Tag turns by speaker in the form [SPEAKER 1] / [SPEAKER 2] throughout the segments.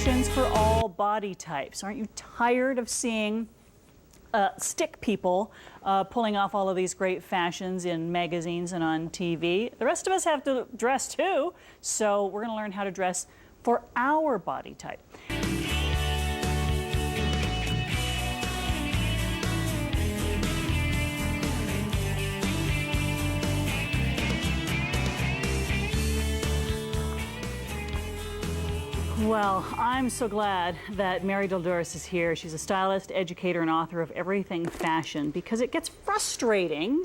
[SPEAKER 1] Fashions for all body types. Aren't you tired of seeing stick people pulling off all of these great fashions in magazines and on TV? The rest of us have to dress too, so we're going to learn how to dress for our body type. Well, I'm so glad that Mary Duldouras is here. She's a stylist, educator, and author of Everything Fashion, because it gets frustrating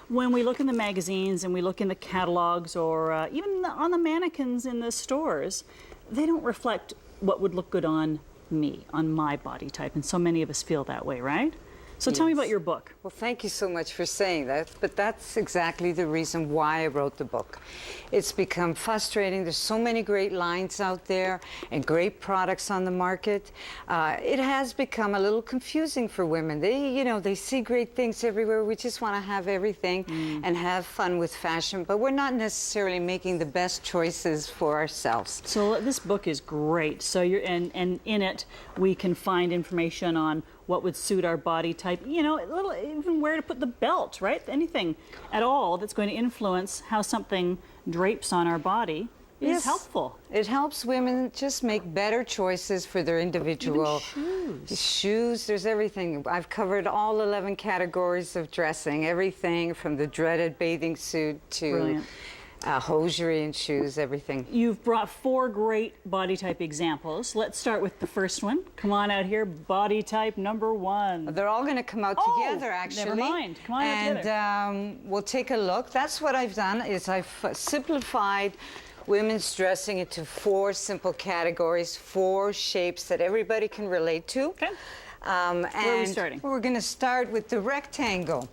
[SPEAKER 1] when we look in the magazines and we look in the catalogs or even on the mannequins in the stores. They don't reflect what would look good on me, on my body type, and so many of us feel that way, right? So tell me about your book.
[SPEAKER 2] Well, thank you so much for saying that, but that's exactly the reason why I wrote the book. It's become frustrating. There's so many great lines out there and great products on the market. It has become a little confusing for women. They see great things everywhere. We just want to have everything and have fun with fashion, but we're not necessarily making the best choices for ourselves.
[SPEAKER 1] So this book is great. So and in it we can find information on what would suit our body type, even where to put the belt, right? Anything at all that's going to influence how something drapes on our body is helpful.
[SPEAKER 2] It helps women just make better choices for their individual.
[SPEAKER 1] Even
[SPEAKER 2] shoes, there's everything. I've covered all 11 categories of dressing, everything from the dreaded bathing suit to hosiery and shoes, everything.
[SPEAKER 1] You've brought 4 great body type examples. Let's start with the first one. Come on out here, body type number 1.
[SPEAKER 2] They're all going to come out together, actually.
[SPEAKER 1] Never mind. Come on out together.
[SPEAKER 2] And we'll take a look. That's what I've done, is I've simplified women's dressing into 4 simple categories, 4 shapes that everybody can relate to.
[SPEAKER 1] Okay. Where are we starting?
[SPEAKER 2] We're going to start with the rectangle.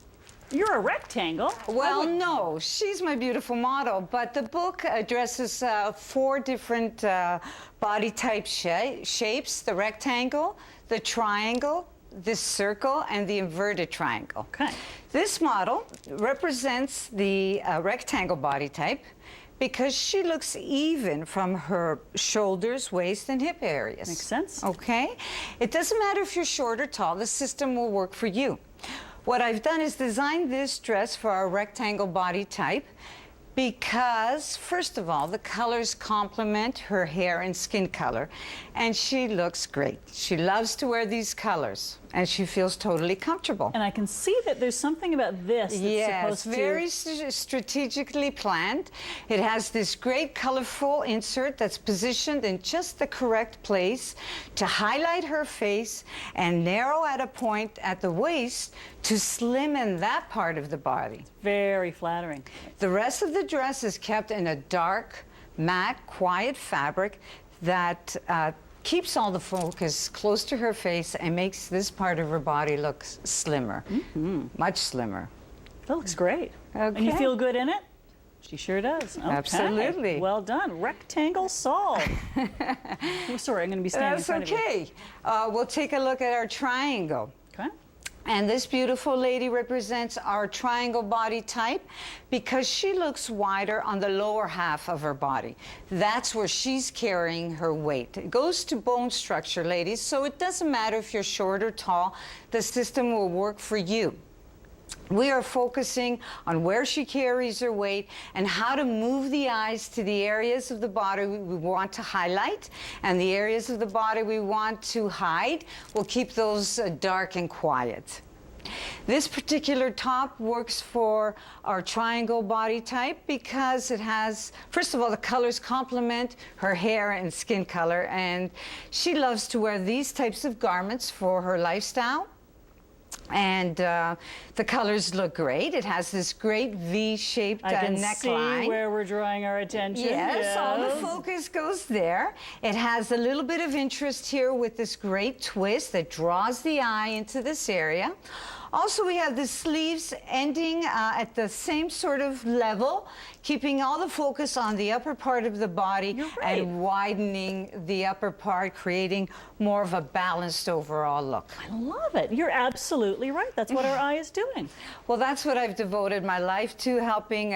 [SPEAKER 1] You're a rectangle.
[SPEAKER 2] Well, no, she's my beautiful model, but the book addresses 4 different body type shapes: the rectangle, the triangle, the circle, and the inverted triangle.
[SPEAKER 1] Okay.
[SPEAKER 2] This model represents the rectangle body type because she looks even from her shoulders, waist, and hip areas.
[SPEAKER 1] Makes sense.
[SPEAKER 2] Okay? It doesn't matter if you're short or tall, the system will work for you. What I've done is design this dress for our rectangle body type because, first of all, the colors complement her hair and skin color, and she looks great. She loves to wear these colors, and she feels totally comfortable.
[SPEAKER 1] And I can see that there's something about this that's supposed to...
[SPEAKER 2] very strategically planned. It has this great colorful insert that's positioned in just the correct place to highlight her face and narrow at a point at the waist to slim that part of the body.
[SPEAKER 1] Very flattering.
[SPEAKER 2] The rest of the dress is kept in a dark, matte, quiet fabric that keeps all the focus close to her face and makes this part of her body look slimmer, much slimmer.
[SPEAKER 1] That looks great.
[SPEAKER 2] Okay.
[SPEAKER 1] And you feel good in it? She sure does. Okay.
[SPEAKER 2] Absolutely.
[SPEAKER 1] Well done. Rectangle solved. Oh, sorry, I'm going to be standing in front of you.
[SPEAKER 2] That's okay. We'll take a look at our triangle.
[SPEAKER 1] Okay.
[SPEAKER 2] And this beautiful lady represents our triangle body type because she looks wider on the lower half of her body. That's where she's carrying her weight. It goes to bone structure, ladies, so it doesn't matter if you're short or tall, the system will work for you. We are focusing on where she carries her weight and how to move the eyes to the areas of the body we want to highlight, and the areas of the body we want to hide. We'll keep those dark and quiet. This particular top works for our triangle body type because it has, first of all, the colors complement her hair and skin color, and she loves to wear these types of garments for her lifestyle. And the colors look great. It has this great V-shaped neckline.
[SPEAKER 1] I can see where we're drawing our attention.
[SPEAKER 2] Yes, all the focus goes there. It has a little bit of interest here with this great twist that draws the eye into this area. Also, we have the sleeves ending at the same sort of level, keeping all the focus on the upper part of the body.
[SPEAKER 1] You're right.
[SPEAKER 2] And widening the upper part, creating more of a balanced overall look.
[SPEAKER 1] I love it. You're absolutely right. That's what our eye is doing.
[SPEAKER 2] Well, that's what I've devoted my life to, helping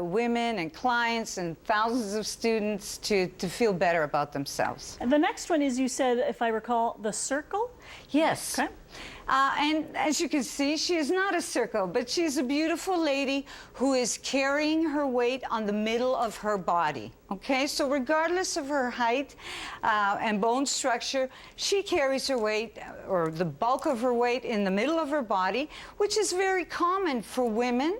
[SPEAKER 2] women and clients and thousands of students to feel better about themselves.
[SPEAKER 1] And the next one is, you said, if I recall, the circle?
[SPEAKER 2] Yes.
[SPEAKER 1] Okay.
[SPEAKER 2] And as you can see, she is not a circle, but she's a beautiful lady who is carrying her weight on the middle of her body. Okay, so regardless of her height and bone structure, she carries her weight, or the bulk of her weight, in the middle of her body, which is very common for women.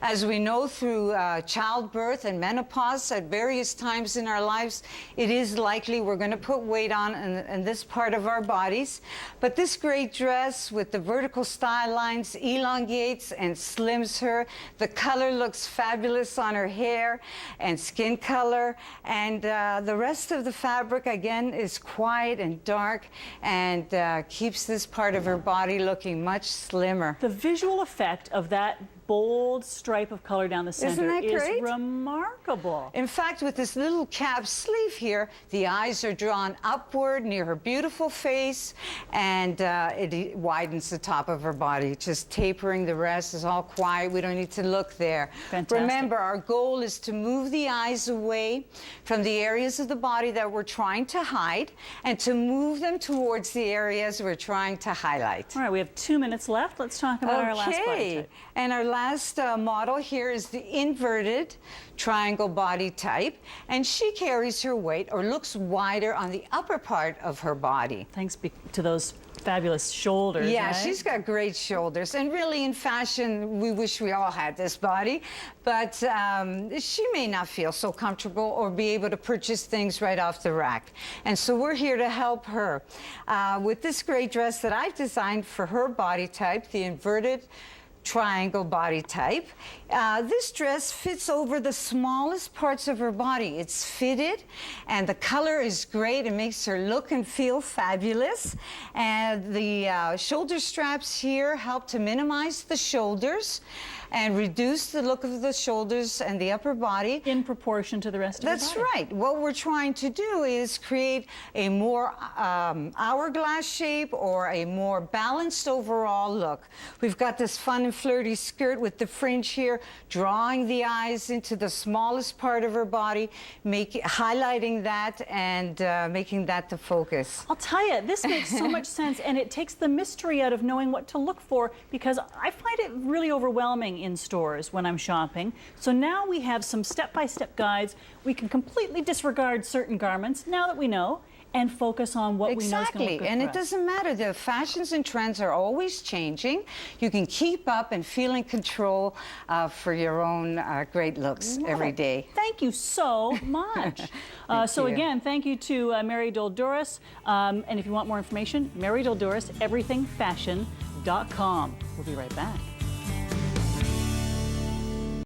[SPEAKER 2] As we know, through childbirth and menopause at various times in our lives, it is likely we're going to put weight on in this part of our bodies. But this great dress with the vertical style lines elongates and slims her. The color looks fabulous on her hair and skin color. And the rest of the fabric, again, is quiet and dark and keeps this part of her body looking much slimmer.
[SPEAKER 1] The visual effect of that bold stripe of color down the center is remarkable.
[SPEAKER 2] In fact, with this little cap sleeve here, the eyes are drawn upward near her beautiful face, and it widens the top of her body, just tapering. The rest is all quiet. We don't need to look there.
[SPEAKER 1] Fantastic.
[SPEAKER 2] Remember, our goal is to move the eyes away from the areas of the body that we're trying to hide and to move them towards the areas we're trying to highlight.
[SPEAKER 1] All right, we have 2 minutes left. Let's talk about our last body type.
[SPEAKER 2] And our last model here is the inverted triangle body type, and she carries her weight, or looks wider, on the upper part of her body.
[SPEAKER 1] Thanks to those fabulous shoulders.
[SPEAKER 2] Yeah,
[SPEAKER 1] right?
[SPEAKER 2] she's got great shoulders, and really in fashion we wish we all had this body, but she may not feel so comfortable or be able to purchase things right off the rack, and so we're here to help her with this great dress that I've designed for her body type, the inverted triangle body type. This dress fits over the smallest parts of her body. It's fitted, and the color is great. It makes her look and feel fabulous. And the shoulder straps here help to minimize the shoulders and reduce the look of the shoulders and the upper body.
[SPEAKER 1] In proportion to the rest of the body.
[SPEAKER 2] That's right. What we're trying to do is create a more hourglass shape, or a more balanced overall look. We've got this fun and flirty skirt with the fringe here, drawing the eyes into the smallest part of her body, highlighting that and making that the focus.
[SPEAKER 1] I'll tell you, this makes so much sense, and it takes the mystery out of knowing what to look for, because I find it really overwhelming in stores when I'm shopping. So now we have some step-by-step guides. We can completely disregard certain garments now that we know, and focus on what we know is going to look good
[SPEAKER 2] and
[SPEAKER 1] for
[SPEAKER 2] it
[SPEAKER 1] us.
[SPEAKER 2] doesn't matter. The fashions and trends are always changing. You can keep up and feel in control for your own great looks every day.
[SPEAKER 1] Thank you so much. So
[SPEAKER 2] you.
[SPEAKER 1] again, thank you to Mary Duldouras. And if you want more information, Mary Duldouras, everythingfashion.com. We'll be right back.